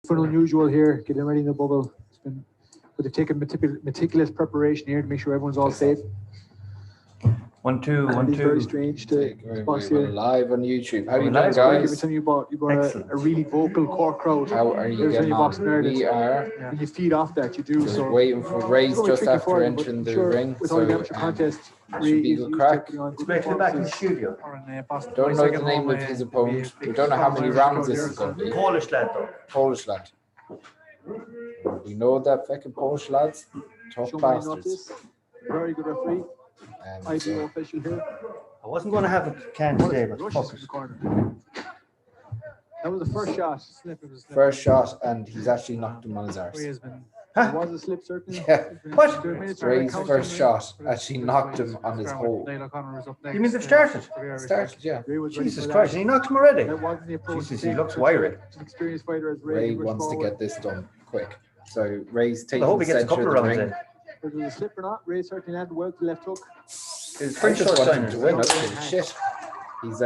nothing unusual here. Getting ready in the bubble. It's been, but they've taken meticulous preparation here to make sure everyone's all safe. 1, 2, 1, 2. It's very strange to box here. We're live on YouTube. How are you live, doing, Every guys? time you bought a really vocal Cork crowd. How are you getting on? We are When you feed off that, you do. just So waiting for Ray's it's just tricky after for them, but entering I'm the sure ring. with all the amateur contests, should be a good crack. It's great to be back in the studio. Don't know the name of his opponent. We don't know how many rounds this is going to be. Polish lad though. Polish lad. We know that fucking Polish lads. Tough bastards. Very good referee. IBO official here. I wasn't going to have a can today, but fuck it. That was the first shot. First shot, and he's actually knocked him on his arse. There was a slip certainly. Yeah. What? Ray's first shot actually knocked him on his hole. You mean they've started? Started, yeah. Jesus Christ, and he knocked him already. Jesus, he looks wiry. Experienced fighter as Ray wants to get this done quick. So Ray's I taking hope the he gets a center couple of of the rounds ring. in. Whether it was a slip or not, Ray certainly landed well with the left hook. His I French just short want him to win. signers. Okay, shit. He's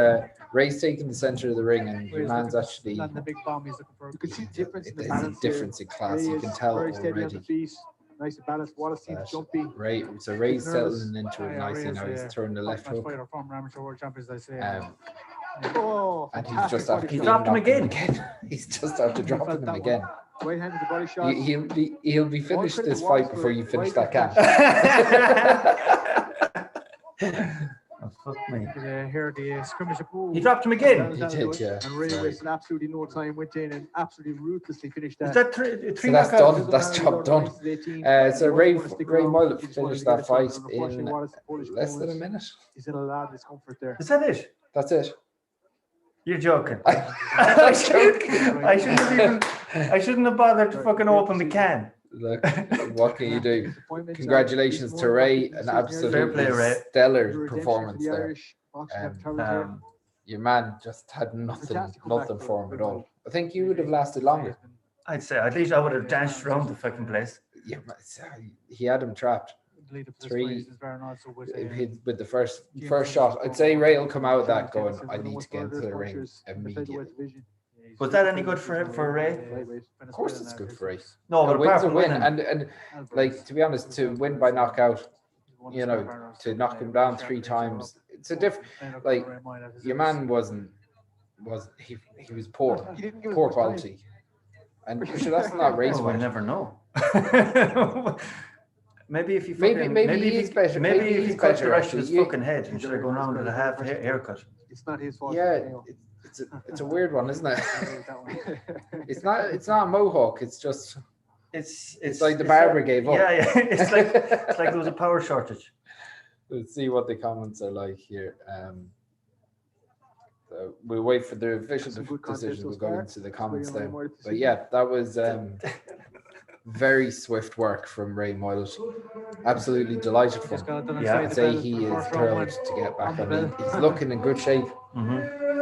Ray's taking the center of the ring, and your man's actually. The big bomb he's looking for. You can see the difference in the There's a balance. difference in class. You can tell very steady on the already. feet. Nice and balanced. Wallace seems jumpy. So Ray's settling into it nicely now. He's throwing the left hook. And he's just after He dropped him again. He's just after dropping him again. Right-handed body shot. He'll be finished this fight before you finish that catch. Oh, fuck me. Here the scrimmage. He dropped him again. He did, yeah. And Ray wasted absolutely no time. Went in and absolutely ruthlessly finished that. Is that three So that's knockouts? done. That's job done. So Ray Moylette finished that fight in less than a minute. He's in a lot of discomfort there. Is that it? That's it. You're joking. I I shouldn't have bothered to fucking open the can. Look, what can you do? Congratulations to Ray, an absolutely stellar performance there. Your man just had nothing for him at all. I think you would have lasted longer. I'd say at least I would have danced around the fucking place. Yeah, he had him trapped. Three with the first shot. I'd say Ray will come out of that going, I need to get into the ring immediately. Was that any good for Ray? Of course it's good for Ray. No, but A win's apart a from win. winning, And like, to be honest, to win by knockout, you know, to knock him down 3 times, it's a different, like, your man he was poor quality. And sure, that's not Ray's I fault. never know. Maybe if he cuts the rest of his fucking head instead of going around with a half haircut. It's not his fault. Yeah, it's a weird one, isn't it? It's not a mohawk. It's just it's like the barber gave up. Yeah. It's like there was a power shortage. Let's see what the comments are like here. So we'll wait for the official decision. We'll go into the comments then. But yeah, that was very swift work from Ray Moylette. Absolutely delighted for him. Yeah, I'd say he is thrilled to get back on it. He's looking in good shape.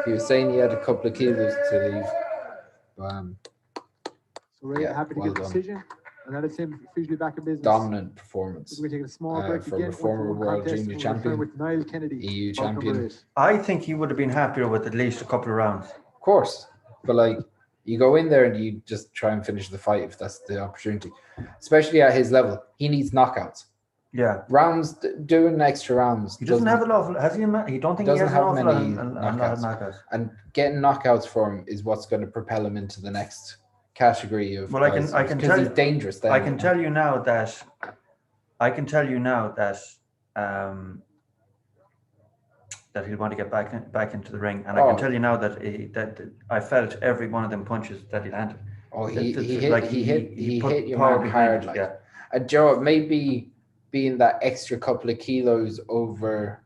He was saying he had a couple of kilos to leave. So Ray happy to get the decision. And that is him officially back in business. Dominant performance. We're taking a small break from again. a former world junior champion, with Niall Kennedy, EU champion. I think he would have been happier with at least a couple of rounds. Of course, but like, you go in there and you just try and finish the fight if that's the opportunity. Especially at his level, he needs knockouts. Yeah, Rounds, doing extra rounds. he doesn't have an awful. Has he? He don't think he has an awful lot of knockouts. And getting knockouts for him is what's going to propel him into the next category of. Well, I can tell he's you, dangerous. Then. I can tell you now that that he'll want to get back into the ring, and I can tell you now that I felt every one of them punches that he landed. Oh, he hit your man hard, like. Yeah. And Joe, maybe being that extra couple of kilos over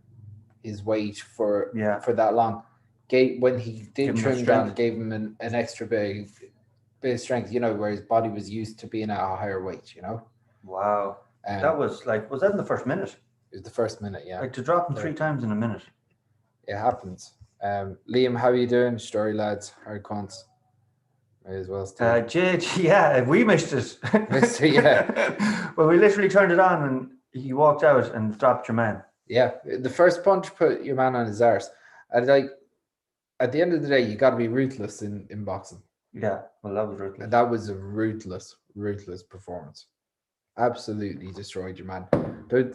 his weight for that long, when he did trim down, gave him an extra bit of strength, you know, where his body was used to being at a higher weight, you know. Wow. That was like, was that in the first minute? It was the first minute, yeah. Like to drop him 3 times in a minute. It happens. Liam, how are you doing? Story lads, hard cons. May as well stay. Jade, yeah, we missed it. Missed it, yeah. Well, we literally turned it on and he walked out and dropped your man. Yeah, the first punch put your man on his arse. And like, at the end of the day, you got to be ruthless in boxing. Yeah, well, that was ruthless. That was a ruthless performance. Absolutely destroyed your man.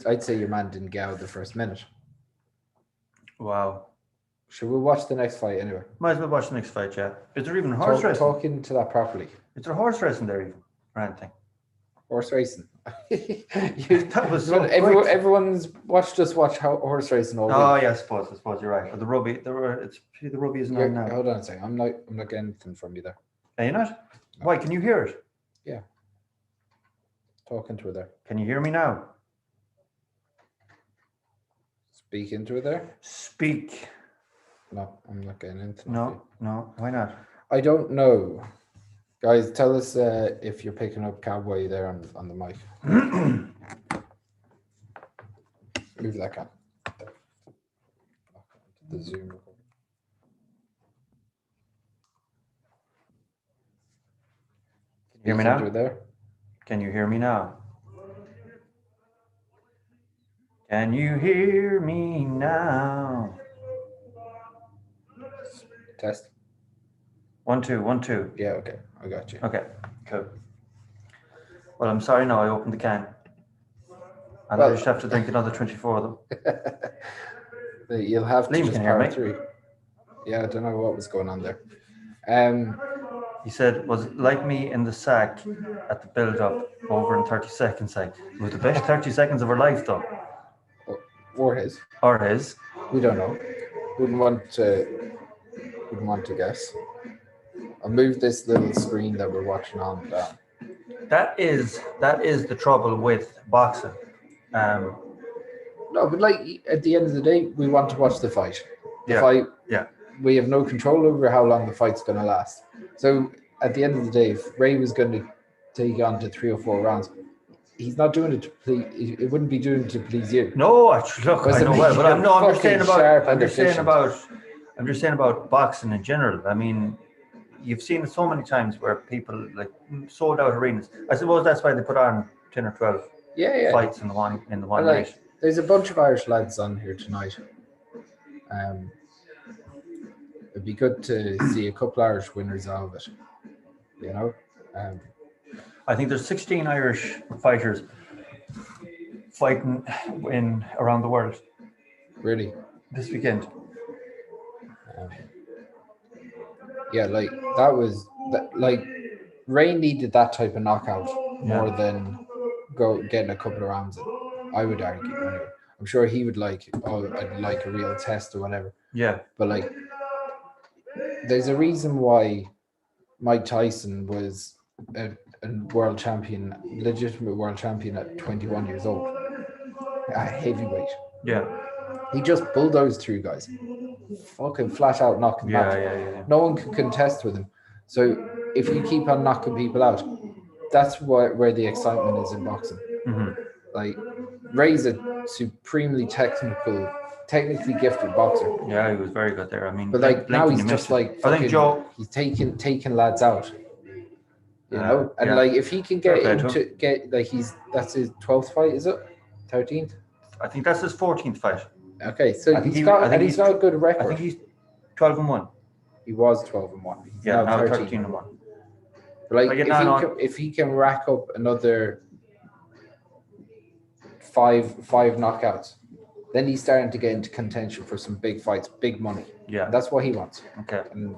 I'd say your man didn't get out the first minute. Wow. Should we watch the next fight anyway? Might as well watch the next fight, yeah. Is there even horse racing? Talk into that properly. Is there horse racing there even? Or anything? Horse racing. That was so everyone's watched us watch horse racing all week. Oh yeah, I suppose you're right. Or the rugby, the rugby isn't on now. Hold on a second. I'm not getting anything from you there. Are you not? No. Why? Can you hear it? Yeah. Talking to her there. Can you hear me now? Speak into her there. Speak. No, I'm not getting anything. No. Why not? I don't know. Guys, tell us if you're picking up Cowboy there on the mic. Move that cam. The Zoom. Hear me now? There? Can you hear me now? Can you hear me now? Test. 1 2 1 2. Yeah, okay. I got you. Okay, cool. Well, I'm sorry now, I opened the can. And I just have to drink another 24 of them. You'll have to Liam just can hear power me. through. Yeah, I don't know what was going on there. He said, was it like me in the sack at the build-up over in 30 seconds? Like, it was the best 30 seconds of our life, though. Or his. Or his. We don't know. Wouldn't want to guess. I'll move this little screen that we're watching on down. That is the trouble with boxing. No, but like at the end of the day, we want to watch the fight. Yeah. We have no control over how long the fight's going to last. So at the end of the day, if Ray was going to take on to 3 or 4 rounds, he's not doing it to please. It wouldn't be doing it to please you. No, actually, look, I know well, but I'm just saying about boxing in general. I mean, you've seen it so many times where people like sold out arenas. I suppose that's why they put on 10 or 12 fights in the one night. There's a bunch of Irish lads on here tonight. It'd be good to see a couple Irish winners out of it. You know, I think there's 16 Irish fighters fighting around the world. Really, this weekend. Like that was like Ray needed that type of knockout more than getting a couple of rounds in. I would argue. Anyway. I'm sure he would like, I'd like a real test or whatever. Yeah. But like, there's a reason why Mike Tyson was a world champion, legitimate world champion at 21 years old, a heavyweight. Yeah. He just bulldozed through guys, fucking flat out knocking them out. Yeah. No one could contest with him. So if you keep on knocking people out, that's where the excitement is in boxing. Mm-hmm. Like Ray's a supremely technically gifted boxer. Yeah, he was very good there. I mean, but like now he's just like I think Joe. He's taking lads out. You know, and like if he can get that's his 12th fight, is it? 13th? I think that's his 14th fight. Okay, so he's got a good record. I think he's 12-1. He was 12-1. He's now 13-1. But like if he can rack up another five knockouts, then he's starting to get into contention for some big fights, big money. Yeah, and that's what he wants. Okay, and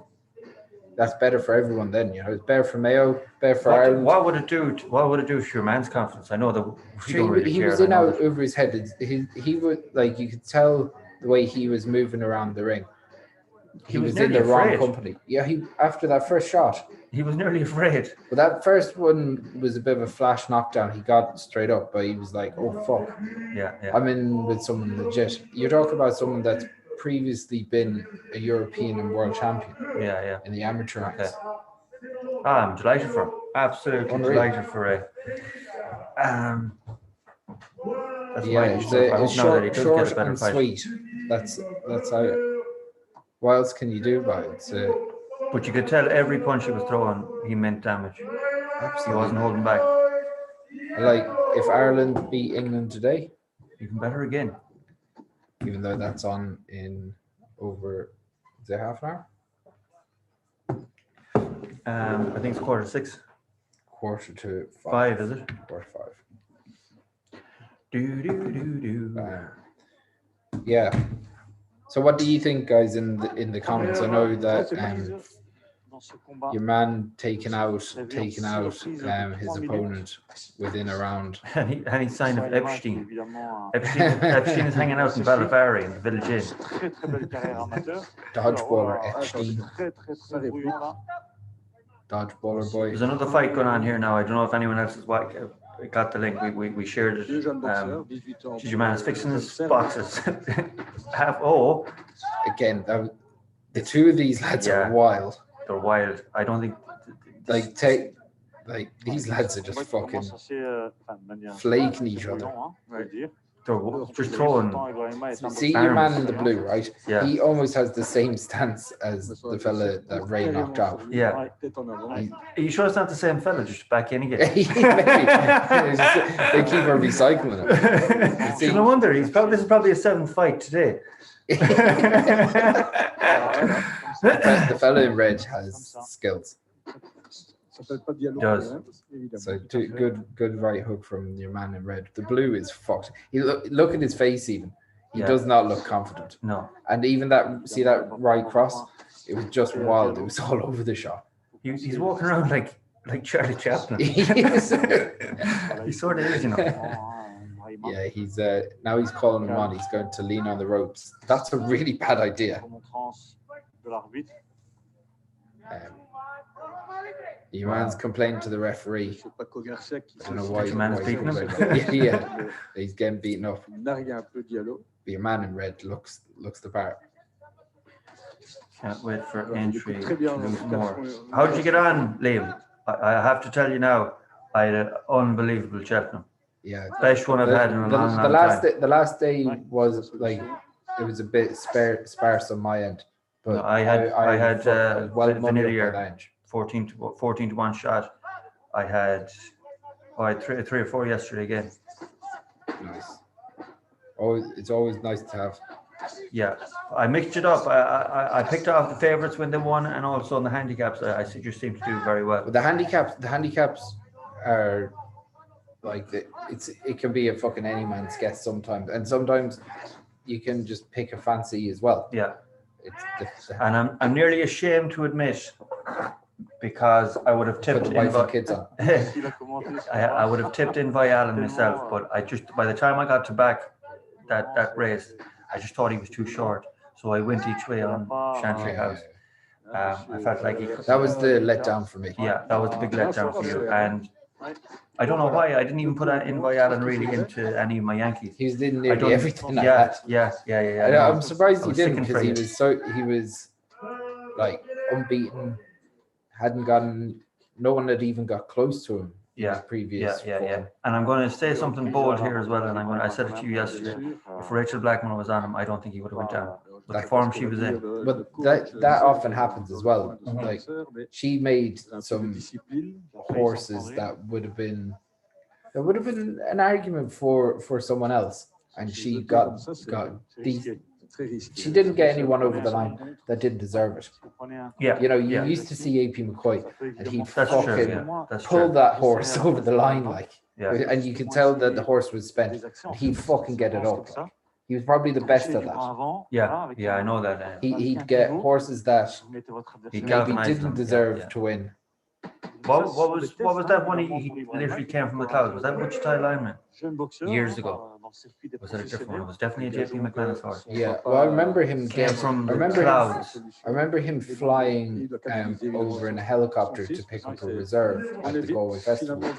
that's better for everyone. Then it's better for Mayo, better for Ireland. What would it do to your man's confidence? I know that he was in out over his head. He would like you could tell the way he was moving around the ring. He was in the wrong company. Yeah, after that first shot, he was nearly afraid. But that first one was a bit of a flash knockdown. He got straight up, but he was like, "Oh fuck, yeah. I'm in with someone legit." You're talking about someone that's previously been a European and world champion. Yeah. In the amateur ranks. I'm delighted for him. Absolutely delighted for Ray. It's short and sweet. That's how. What else can you do about it? But you could tell every punch he was throwing, he meant damage. Absolutely. He wasn't holding back. Like, if Ireland beat England today, even better again. Even though that's on in over, is it half an hour? I think it's 6:45. 5, is it? 4:05. Do. Yeah. So what do you think, guys, in the comments? I know that your man taking out his opponent within a round. Any sign of Epstein? Epstein is hanging out in Balafari in the Village Inn. Dodgeballer Epstein. Dodgeballer boy. There's another fight going on here now. I don't know if anyone else has got the link. We shared it. Your man is fixing his boxes. Again, the two of these lads are wild. They're wild. I don't think these lads are just fucking flaking each other. They're just throwing. See your man in the blue, right? Yeah. He almost has the same stance as the fella that Ray knocked out. Yeah. Are you sure it's not the same fella? Just back in again. They keep on recycling it. See, no wonder this is probably a 7th fight today. The fella in red has skills. Does. So good right hook from your man in red. The blue is fucked. Look at his face even. He does not look confident. No. And even that right cross, it was just wild. It was all over the shot. He's walking around like Charlie Chaplin. He sort of is, you know. Yeah, he's now he's calling him on. He's going to lean on the ropes. That's a really bad idea. Your man's complaining to the referee. I don't know why. Your man's beating him. Yeah, he's getting beaten up. But your man in red looks the part. Can't wait for entry. More. How did you get on, Liam? I have to tell you now, I had an unbelievable Cheltenham. Yeah, best one I've had in a long time. The last day was like it was a bit sparse on my end. But no, I had Vanilla 14 to 1 shot. I had 3 or 4 yesterday again. Nice. It's always nice to have. Yeah, I mixed it up. I picked off the favourites when they won, and also on the handicaps. I just seem to do very well. But the handicaps are like it can be a fucking any man's guess sometimes, and sometimes you can just pick a fancy as well. Yeah. And I'm nearly ashamed to admit, because I would have tipped kids on. I would have tipped in Vial myself, but by the time I got to back that race, I just thought he was too short, so I went each way on Chantry House. I felt like that was the letdown for me. Yeah, that was the big letdown for you, and I don't know why I didn't even put in Vial really into any of my Yankees. He was doing nearly everything. Yeah. I'm surprised he didn't, because he was like unbeaten. Hadn't gotten. No one had even got close to him. Previous. Yeah. And I'm going to say something bold here as well. And I said it to you yesterday. If Rachel Blackman was on him, I don't think he would have went down. But the form she was in. But that often happens as well. Like she made some horses that would have been an argument for someone else, and she got these. She didn't get anyone over the line that didn't deserve it. Yeah, you used to see AP McCoy, and he'd fucking pull that horse over the line, and you could tell that the horse was spent. He'd fucking get it up. He was probably the best at that. Yeah, I know that. He'd get horses that maybe didn't deserve to win. What was that one? He literally came from the clouds. Was that Wichita lineman years ago? Was that a different one? It was definitely a JP McManus horse. Yeah, well, I remember him from the clouds. I remember him flying over in a helicopter to pick up a reserve at the Galway Festival. And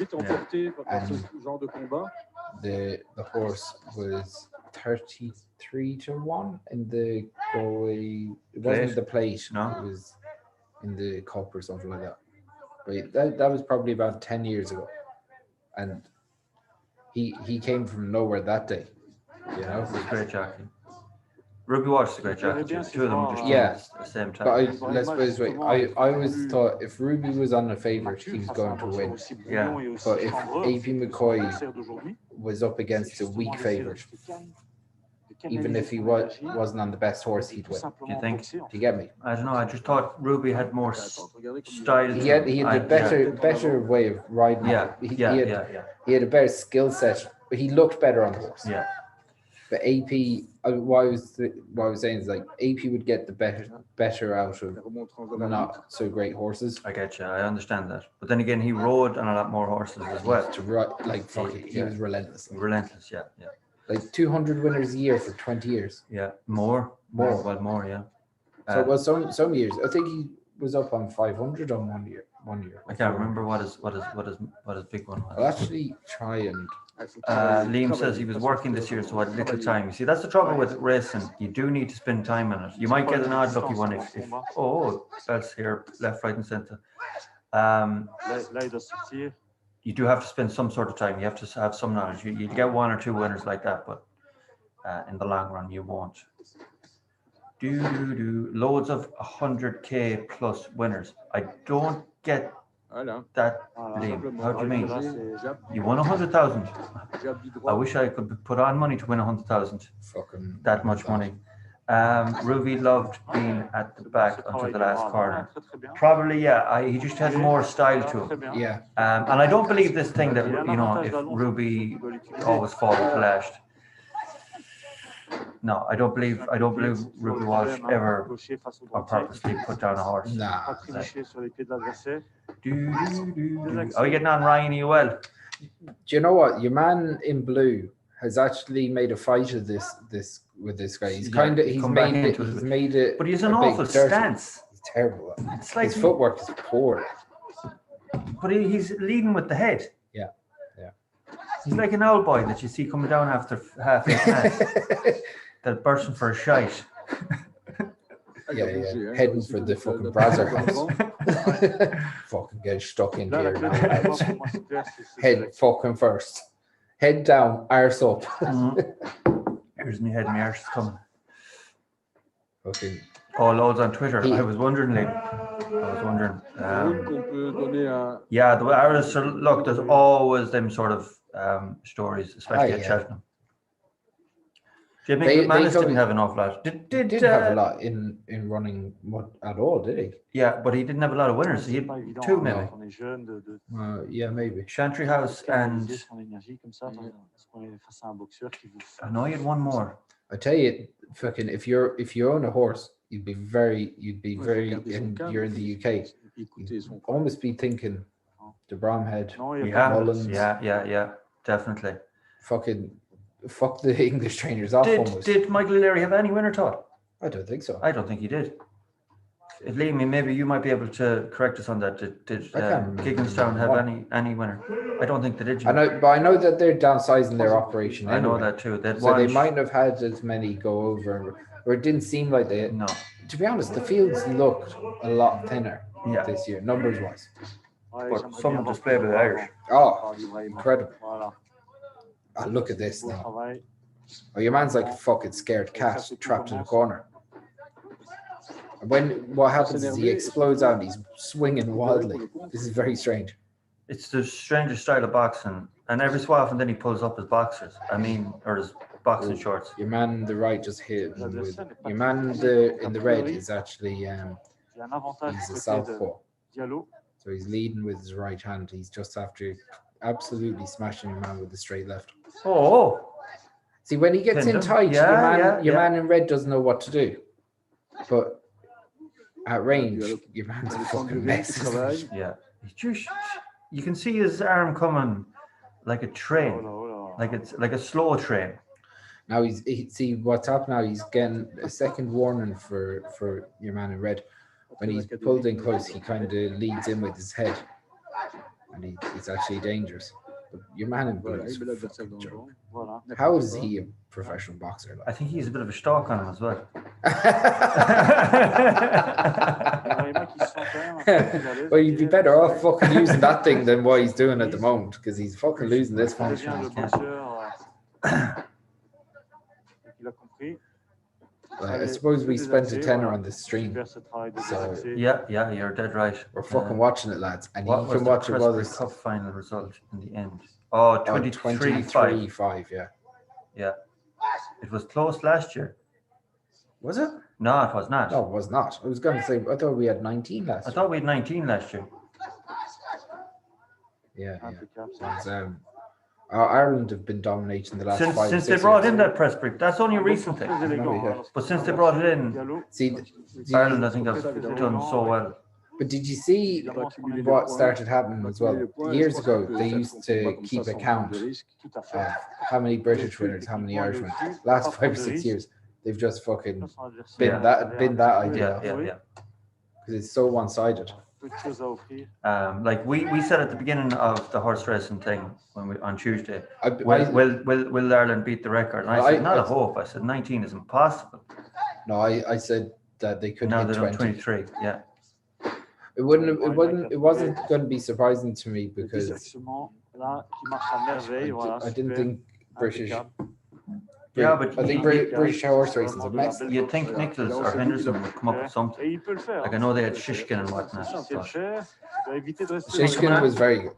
the horse was 33-1 in the Galway. It wasn't the plate. No, it was in the cup or something like that. But that was probably about 10 years ago, and he came from nowhere that day. It's a great jockey. Ruby Walsh is a great jockey. Two of them just at the same time. But let's put it this way: I always thought if Ruby was on a favourite, he was going to win. Yeah. But if AP McCoy was up against a weak favourite, even if he wasn't on the best horse, he'd win. Do you think? Do you get me? I don't know. I just thought Ruby had more style. He had a better way of riding. Yeah, He had a better skill set. But he looked better on the horse. Yeah. But AP, what I was saying is like AP would get the better out of not so great horses. I get you. I understand that. But then again, he rode on a lot more horses as well. He was relentless. Relentless, yeah. Like 200 winners a year for 20 years. Yeah, more. Well, more, yeah. So it was some years. I think he was up on 500 on one year. I can't remember what his big one was. I'll actually try and. Liam says he was working this year, so had little time. You see, that's the trouble with racing. You do need to spend time on it. You might get an odd lucky one if that's here, left, right, and centre. You do have to spend some sort of time. You have to have some knowledge. You get one or two winners like that, but in the long run, you won't. Loads of 100k plus winners. I don't get that, Liam. How do you mean? You won 100,000. I wish I could put on money to win 100,000. That much money. Ruby loved being at the back until the last corner. Probably, yeah. He just had more style to him. Yeah. And I don't believe this thing that if Ruby always fought and flashed. No, I don't believe Ruby Walsh ever or purposely put down a horse. Nah. Are we getting on, Ryan? Are you well? Do you know what? Your man in blue has actually made a fight of this with this guy. He's made it. But he's an awful stance. He's terrible. It's like his footwork is poor. But he's leading with the head. Yeah. He's like an old boy that you see coming down after half a match. That bursting for a shite. Yeah. Heading for the fucking Brazzer house. Fucking get stuck in here now. Head fucking first. Head down, arse up. Here's me head, my arse is coming. Okay. Oh, loads on Twitter. I was wondering, Liam. Yeah, the arrows. Look, there's always them sort of stories, especially at Cheltenham. Do you think McManus didn't have an awful lot? Didn't have a lot in running at all, did he? Yeah, but he didn't have a lot of winners. He had two, maybe. Yeah, maybe. Chantry House and I know he had one more. I tell you, fucking, if you own a horse, you'd be very, and you're in the UK, you'd almost be thinking the Bromhead, Mullins. Yeah, definitely. Fuck the English trainers off. Did Michael O'Leary have any winner taught? I don't think so. I don't think he did. If Liam, maybe you might be able to correct us on that. Did Gigginstown have any winner? I don't think they did. I know that they're downsizing their operation. I know that too. So they might have had as many go over, or it didn't seem like they. No. To be honest, the fields looked a lot thinner this year, numbers wise. But some display by the Irish. Oh, incredible. Oh, look at this now. Oh, your man's like a fucking scared cat trapped in a corner. What happens is he explodes out and he's swinging wildly. This is very strange. It's the strangest style of boxing. And every so often then he pulls up his boxers. Or his boxing shorts. Your man on the right just hit him with... Your man in the red is actually... he's a southpaw. So he's leading with his right hand. He's just after absolutely smashing your man with the straight left. Oh! See, when he gets in tight, your man in red doesn't know what to do. But at range, your man's a fucking mess. Yeah. You can see his arm coming like a train. Like it's like a slow train. Now see what's happened now, he's getting a second warning for your man in red. When he's pulled in close, he kind of leads in with his head. And he's actually dangerous. But your man in blue is a fucking joke. How is he a professional boxer? I think he's a bit of a stalk on him as well. Well, you'd be better off fucking using that thing than what he's doing at the moment, because he's fucking losing this function. I suppose we spent a tenner on this stream. So yeah, you're dead right. We're fucking watching it, lads. And you can watch it while this Cup final result in the end. Oh, 23-5. Yeah. It was close last year. Was it? No, it was not. No, it was not. I was going to say, I thought we had 19 last I year. thought we had 19 last year. Yeah. It was, Ireland have been dominating the last Since 5 they 6 brought years. in that press brief. That's only a recent thing. But since they brought it in, See, Ireland, I think, have done so well. but did you see what started happening as well? Years ago, they used to keep account of how many British winners, how many Irish winners. Last 5 or 6 years, they've just fucking been that idea Yeah. because it's so one-sided. Like we said at the beginning of the horse racing thing on Tuesday, will Ireland beat the record? And I said, not a hope. I said 19 is impossible. No, I said that they could Now hit they're on 20. 23. Yeah. It wasn't going to be surprising to me because I didn't think British. Yeah, but I think British horse racing is a mess. You'd think Nicholas or Henderson would come up with something. Like I know they had Shishkin and whatnot. Shishkin was very good.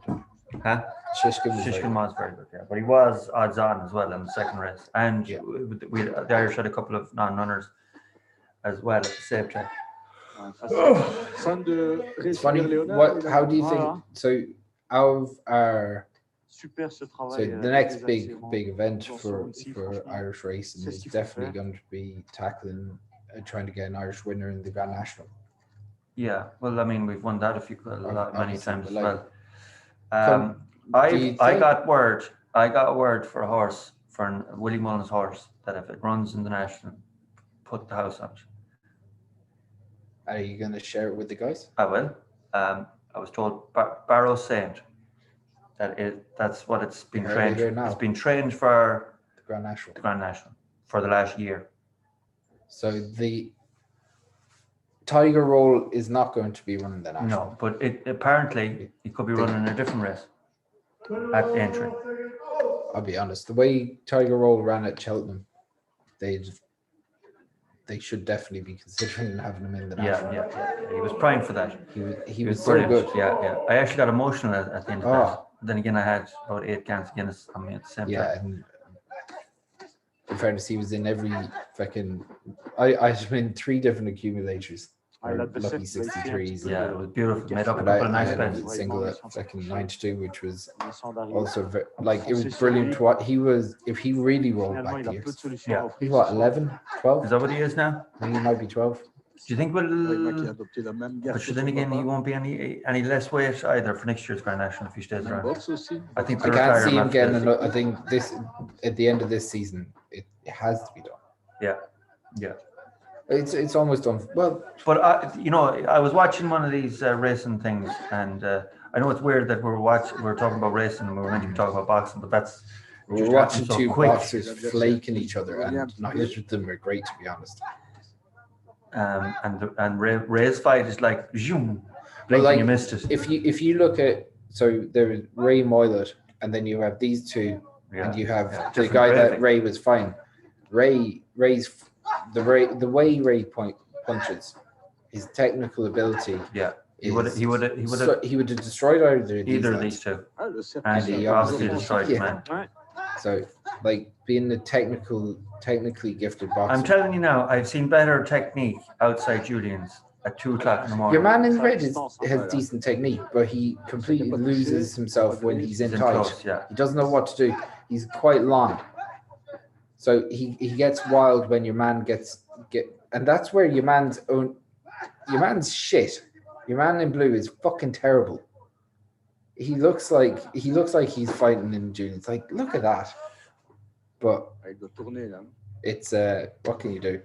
Huh? Shishkin was very good, yeah. But he was odds on as well in the second race. And the Irish had a couple of non-runners as well at the same time. It's funny. How do you think? So, out of our the next big event for Irish racing is definitely going to be tackling trying to get an Irish winner in the Grand National. Yeah, well, I mean, we've won that many times as well. I got word for a horse, for Willie Mullen's horse, that if it runs in the National, put the house on it. Are you going to share it with the guys? I will. I was told Barrow Saint that's what it's been trained. It's been trained for the Grand National. The Grand National for the last year. So the Tiger Roll is not going to be running the National. No, but it could be running a different race at entry. I'll be honest. The way Tiger Roll ran at Cheltenham, they should definitely be considering having him in the National. Yeah. He was primed for that. He was so good. Yeah. I actually got emotional at the end of that. Then again, I had about 8 cans of Guinness on me at the same time. Yeah, and in fairness, he was in every fucking. I've been 3 different accumulators. Lucky 63s. Yeah, it was beautiful. Made up a and couple of I nice had bets. a single at fucking 92, which was also it was brilliant to watch. If he really rolled back the years. Yeah. He's what, 11, 12? Is that what he is now? I think he might be 12. Do you think but then again, he won't be any less weight either for next year's Grand National if he stays around. I think I can't see him getting another. I think this at the end of this season, it has to be done. Yeah. It's almost done. Well, but I was watching one of these racing things, and I know it's weird that we're talking about racing and we were meant to be talking about boxing, but that's we're watching so 2 boxers flaking each other, and neither of them are great, to be honest. And Ray's fight is like zoom, like, you missed it. If you look at there was Ray Moylette, and then you have these two, and you have the guy that Ray was fine. Ray's the way Ray punches, his technical ability. Yeah, he would have destroyed either of these two, and he obviously destroyed the man. So, like being a technically gifted boxer. I'm telling you now, I've seen better technique outside Julian's at 2:00 in the morning. Your man in red has decent technique, but he completely loses himself when he's in tight. Close, yeah. He doesn't know what to do. He's quite long. So he gets wild when your man and that's where your man's shit. Your man in blue is fucking terrible. He looks like he's fighting in June. It's like, look at that. But it's what can you do?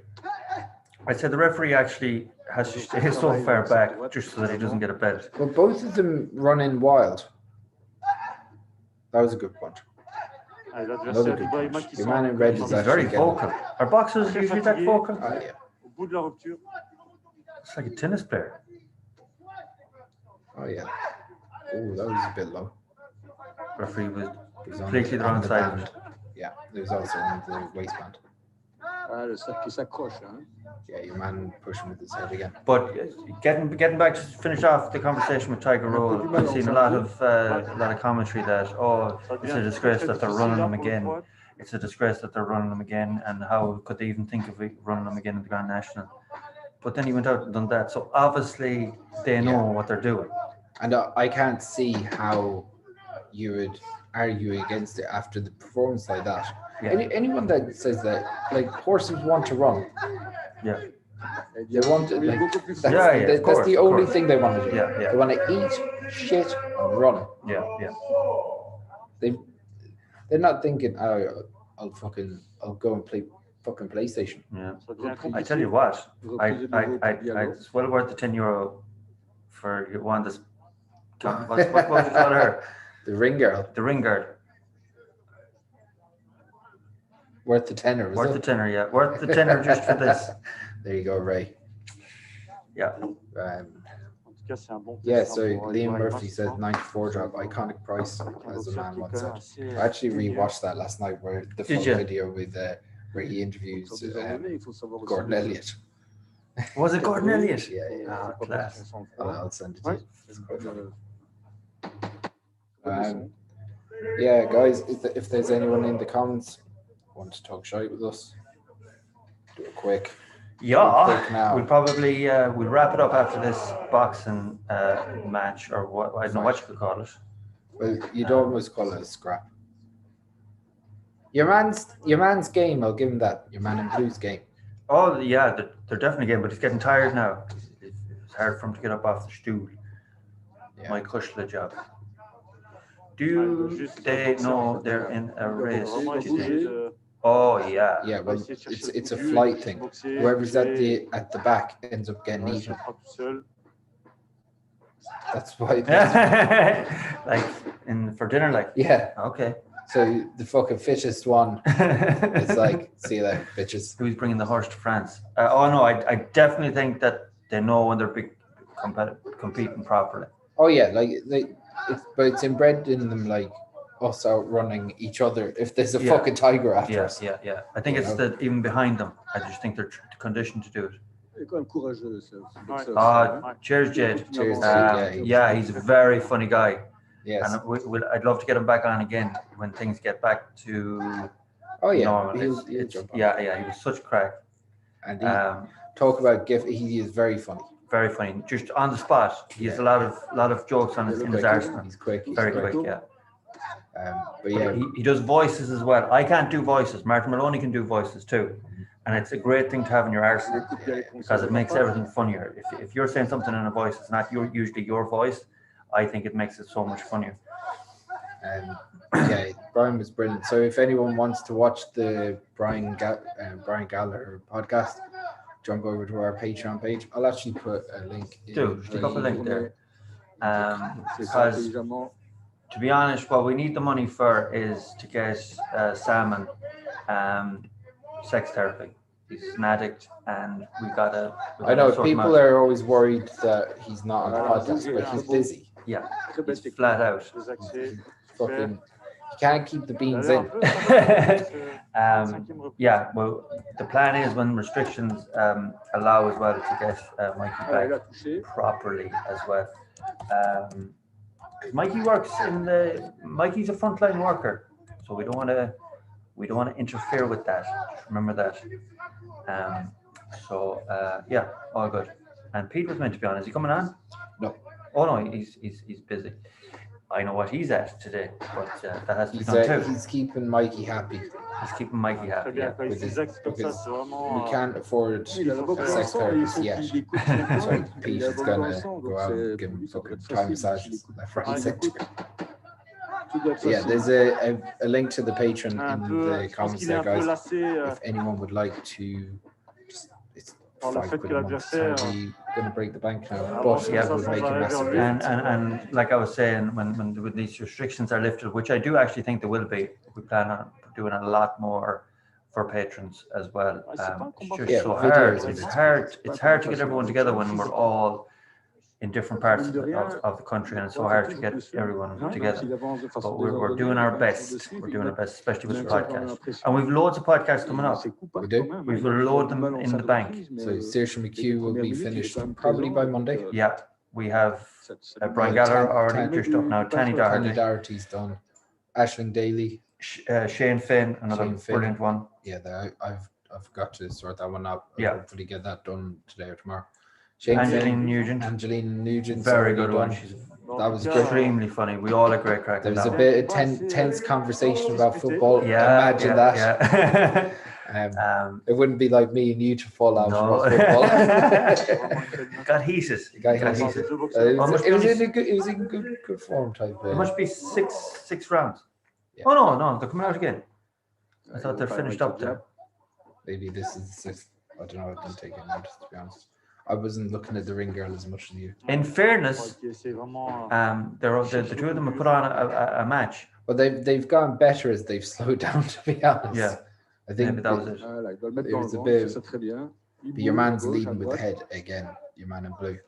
I'd say the referee actually has to stay so far back just so that he doesn't get a bet. Well, both of them run in wild. That was a good punch. Another good punch. Your man in red is very vocal. Are boxers usually that vocal? Oh, yeah. It's like a tennis player. Oh, yeah. Oh, that was a bit low. Referee was completely the wrong side. Yeah, there was also on the waistband. Yeah, your man pushing with his head again. But getting back to finish off the conversation with Tiger Roll, I've seen a lot of commentary that it's a disgrace that they're running him again. it's a disgrace that they're running them again, and how could they even think of running them again in the Grand National? But then he went out and done that, so obviously they know what they're doing. And I can't see how you would argue against it after the performance like that. Yeah. Anyone that says that, like, horses want to run. Yeah. They want to, like, that's the only thing they want to do. Yeah, yeah. They want to eat, shit, and run. Yeah, yeah. They're not thinking, oh, I'll go and play fucking PlayStation. Yeah. I tell you what, it's well worth the €10 for one this. What was you call her? The ring girl. The ring girl. Worth the tenner. Worth the tenner, yeah. Worth the tenner just for this. There you go, Ray. Yeah. Yeah, so Liam Murphy says 94 drop, iconic price, as the man once said. I actually rewatched that last night, where the full video with where he interviews Gordon Elliott. Was it Gordon Elliott? Yeah. Oh, class. I'll send it to you. Yeah, guys, if there's anyone in the comments want to talk shite with us, do it quick. Yeah, we'll probably we'll wrap it up after this boxing match, or what, I don't know what you could call it. Well, you'd almost call it a scrap. Your man's game, I'll give him that. Your man in blue's game. Oh yeah, they're definitely game, but he's getting tired now. It's hard for him to get up off the stool. Yeah. My Kushla job. Do they know they're in a race today? Oh yeah. Yeah, well, it's a flight thing. Whoever's at the back ends up getting eaten. That's why. Like for dinner, like. Yeah. Okay. So the fucking fittest one, it's like, see you there, bitches. Who's bringing the horse to France? Oh no, I definitely think that they know when they're competing properly. Oh yeah, like but it's inbred in them, like us outrunning each other. If there's a fucking tiger after us. Yeah. I think it's that even behind them. I just think they're conditioned to do it. Cheers, Jade. Cheers, yeah, he's a very funny guy. Yes. And I'd love to get him back on again when things get back to normal. He was such crack. And talk about gift. He is very funny. Very funny. Just on the spot. He has a lot of jokes in his arsenal. He's quick. Very quick, yeah. But yeah, he does voices as well. I can't do voices. Martin Maloney can do voices too, and it's a great thing to have in your arsenal because it makes everything funnier. If you're saying something in a voice, it's not usually your voice. I think it makes it so much funnier. Yeah, Brian was brilliant. So if anyone wants to watch the Brian Gallagher podcast, jump over to our Patreon page. I'll actually put a link. Stick up a link there. Because to be honest, what we need the money for is to get Salmon sex therapy. He's an addict, and we gotta. I know people are always worried that he's not on the podcast, but he's busy. Yeah, he's flat out. Fucking, he can't keep the beans in. Yeah, well, the plan is when restrictions allow as well to get Mikey back properly as well. Mikey works Mikey's a frontline worker, so we don't want to interfere with that. Remember that. Yeah, all good. And Pete was meant to be on. Is he coming on? No. Oh no, he's busy. I know what he's at today, but that has to be done too. He's keeping Mikey happy. He's keeping Mikey happy. Yeah. We can't afford sex therapist yet. So Pete is gonna go out and give him fucking Thai massages left, right, center. Yeah, there's a link to the Patreon in the comments there, guys. If anyone would like to, it's £5 a month. So we're gonna break the bank now, but yeah, we'll make a massive difference. And like I was saying, when these restrictions are lifted, which I do actually think there will be, we plan on doing a lot more for patrons as well. It's just so hard. It's hard to get everyone together when we're all in different parts of the country, and it's so hard to get everyone together. But we're doing our best. We're doing our best, especially with the podcast. And we've loads of podcasts coming up. We do. We've load them in the bank. So Saoirse McHugh will be finished probably by Monday. Yeah, we have Brian Gallagher already pushed up now. Tanny Doherty's done. Ashling Daly. Shane Finn, another Shane Finn. brilliant one. Yeah, I've got to sort that one out. Yeah. Hopefully get that done today or tomorrow. Angeline Nugent. Very good one. That was extremely funny. We all had great crack. There was a bit of tense conversation about football. Yeah, Imagine that. Yeah. It wouldn't be like me and you to fall out No. about football. Got heated. It was in good form type. It must be six rounds. Yeah. Oh no, they're coming out again. I thought they're finished up there. Maybe this is the sixth. I don't know. I didn't take it notice, to be honest. I wasn't looking at the ring girl as much as you. In fairness, the two of them have put on a match. But they've gone better as they've slowed down, to be honest. Yeah. I think maybe that was it. It was a bit. But your man's leading with the head again. Your man in blue.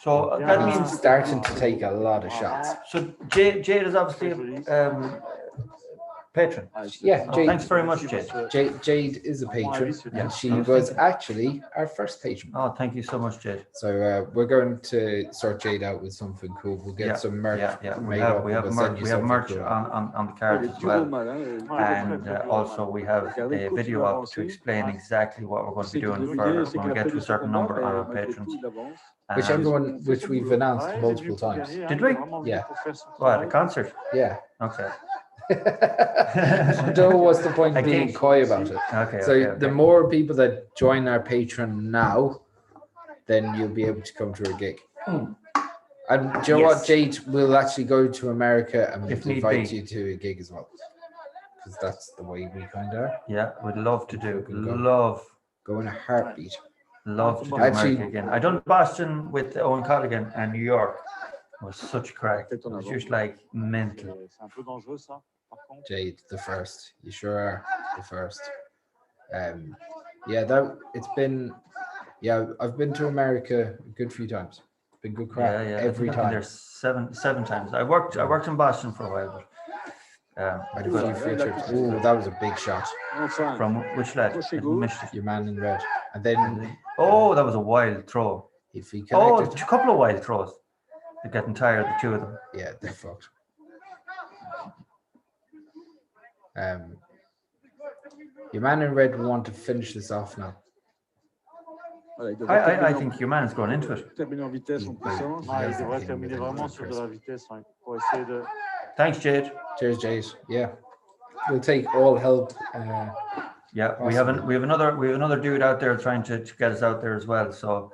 So that means starting to take a lot of shots. So Jade is obviously patron. Yeah, Jade. Thanks very much, Jade. Jade is a patron, and she was actually our first patron. Oh, thank you so much, Jade. So we're going to sort Jade out with something cool. We'll get some merch. Yeah. We have merch on the cards as well, and also we have a video up to explain exactly what we're going to be doing further when we get to a certain number on our patrons. Which we've announced multiple times. Did we? Yeah. What, a concert? Yeah. Okay. I don't know what's the point of being coy about it. Okay. So the more people that join our Patreon now, then you'll be able to come to a gig. And do you know what, Jade? We'll actually go to America and we'll invite you to a gig as well. Because that's the way we kind of are. Yeah, we'd love to do. Go in a heartbeat. Love to do America again. I done Boston with Owen Colligan and New York. It was such crack. It was just like mental. Jade, the first. You sure are the first. I've been to America a good few times. It's been good crack every time. There's seven times. I worked in Boston for a while, I had a few field trips. Ooh, that was a big shot. From which lad? Your man in red. And then that was a wild throw. If he connected, a couple of wild throws. They're getting tired, the two of them. Yeah, they're fucked. Your man in red will want to finish this off now. I think your man is going into it. Thanks, Jade. Cheers, Jade. Yeah, we'll take all help. We have another dude out there trying to get us out there as well. So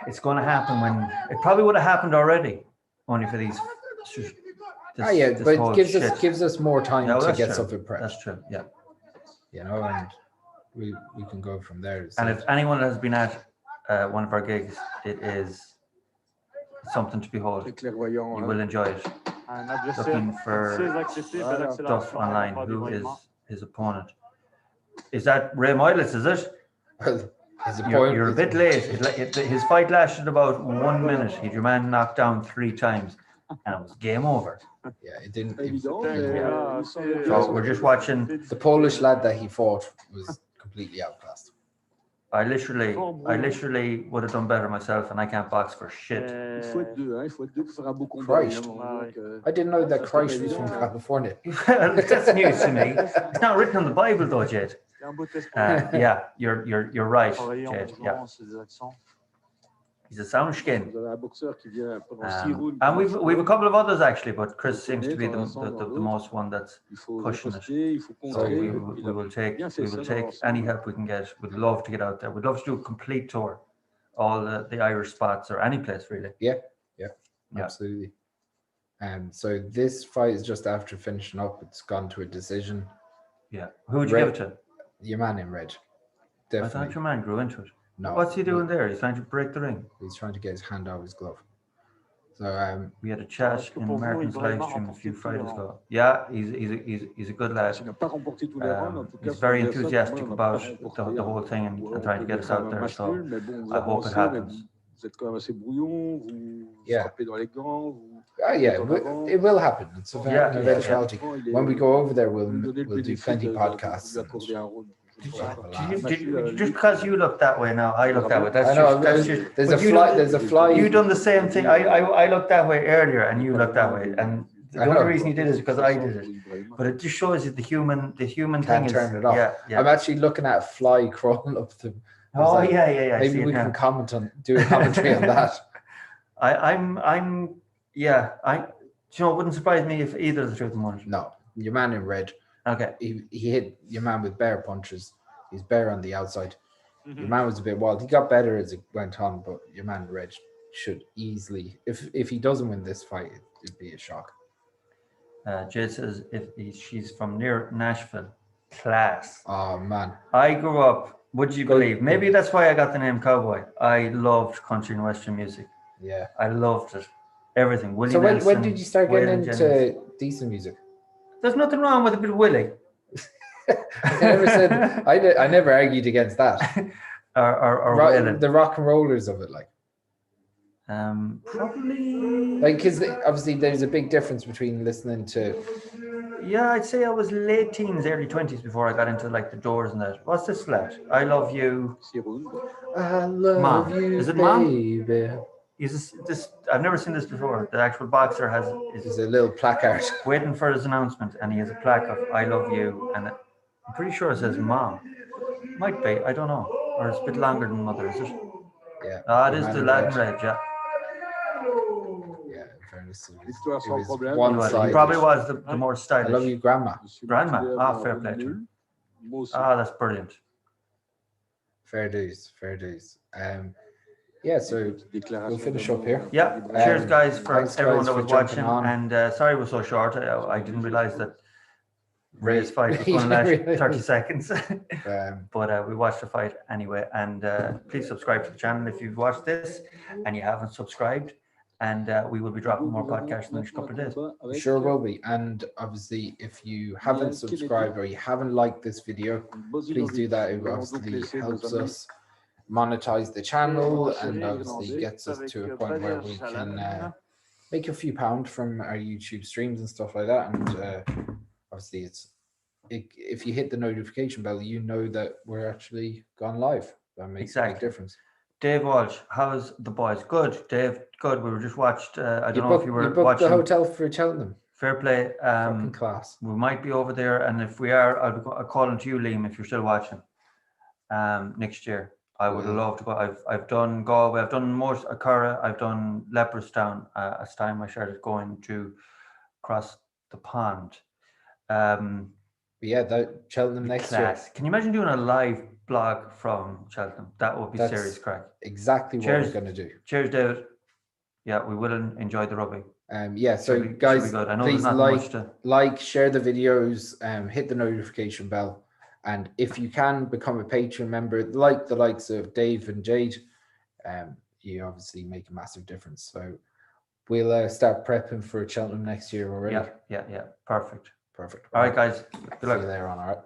it's going to happen when it probably would have happened already, only for these. But it gives us more time to get something prepped. That's true. Yeah. And we can go from there. And if anyone has been at one of our gigs, it is something to behold. You will enjoy it. Looking for stuff online. Who is his opponent? Is that Ray Moylette, is it? You're a bit late. His fight lasted about 1 minute. He had your man knocked down 3 times, and it was game over. Yeah, it didn't. So we're just watching. The Polish lad that he fought was completely outclassed. I literally would have done better myself, and I can't box for shit. Christ. I didn't know that Christ was from California. That's news to me. It's not written in the Bible, though, Jed. You're right, Jed. Yeah. He's a sound skin. And we've a couple of others actually, but Chris seems to be the most one that's pushing it. So we will take any help we can get. We'd love to get out there. We'd love to do a complete tour, all the Irish spots or any place really. Yeah, absolutely. So this fight is just after finishing up. It's gone to a decision. Yeah. Who would you give it to? Your man in red. Definitely. I thought your man grew into it. No. What's he doing there? He's trying to break the ring. He's trying to get his hand out of his glove. So we had a chat in American's live stream a few Fridays ago. Yeah, he's a good lad. He's very enthusiastic about the whole thing and trying to get us out there. So I hope it happens. Yeah. It will happen. It's an eventuality. When we go over there, we'll do plenty of podcasts. Just because you look that way now, I look that way. There's a fly. You've done the same thing. I looked that way earlier, and you looked that way, and The only reason he did it is because I did it. But it just shows you the human thing Can't is. turn it off. Yeah. I'm actually looking at a fly crawling up the. Oh, like, yeah. Maybe we can do a commentary on that. It wouldn't surprise me if either of the two of them won. No, your man in red. Okay. He hit your man with bare punches. He's bare on the outside. Your man was a bit wild. He got better as it went on, but your man in red should easily, if he doesn't win this fight, it'd be a shock. Jade says she's from near Nashville. Class. Oh man. I grew up, would you believe? Maybe that's why I got the name Cowboy. I loved country and western music. Yeah. I loved it. Everything. Willie so Nelson, when did you start getting Waylon into Jennings. decent music? There's nothing wrong with a bit of Willie. I never argued against that. or the rock and rollers of it, like. Probably. Like, because obviously there's a big difference between listening to. Yeah, I'd say I was late teens, early 20s before I got into like the Doors and that. What's this flat? I Love You. I love Mom. you, Is it baby. Mom? Is this? I've never seen this before. The actual boxer is a little placard waiting for his announcement, and he has a plaque of "I love you," and I'm pretty sure it says "Mom." Might be, I don't know, or it's a bit longer than Mother, is it? Yeah. It is the Latin red, yeah. Yeah, in fairness, it L'histoire sans was problème. one-sided. He probably was the more stylish. I love you, Grandma. Grandma. Fair play to her. That's brilliant. Fair dues. Yeah, so we'll finish up here. Yeah, cheers guys for everyone that was watching. On. And sorry it was so short. I didn't realize that Ray's fight was going to last 30 seconds. But we watched the fight anyway. And please subscribe to the channel if you've watched this and you haven't subscribed. And we will be dropping more podcasts in the next couple of days. Sure will be. And obviously, if you haven't subscribed or you haven't liked this video, please do that. It obviously helps us monetize the channel and obviously gets us to a point where we can make a few pound from our YouTube streams and stuff like that. And obviously, if you hit the notification bell, you know that we're actually gone live. That makes a big difference. Dave Walsh, how's the boys? Good, Dave. Good. We were just watched. I don't know if you were booked watching the hotel for Cheltenham. Fair play. Fucking class. We might be over there, and if we are, I'll be calling to you, Liam, if you're still watching. Next year, I would love to go. I've done Galway. I've done most Acura. I've done Leopardstown. As time I started going to cross the pond. Yeah, that Cheltenham next year. Can you imagine doing a live blog from Cheltenham? That would be serious crack. Exactly what we're going to do. Cheers, David. Yeah, we will enjoy the rugby. Yeah, so guys, please share the videos, hit the notification bell, and if you can become a Patreon member, like the likes of Dave and Jade, you obviously make a massive difference. So we'll start prepping for Cheltenham next year already. Yeah. Perfect. Perfect. All right, guys. Good luck. See you there on. All right.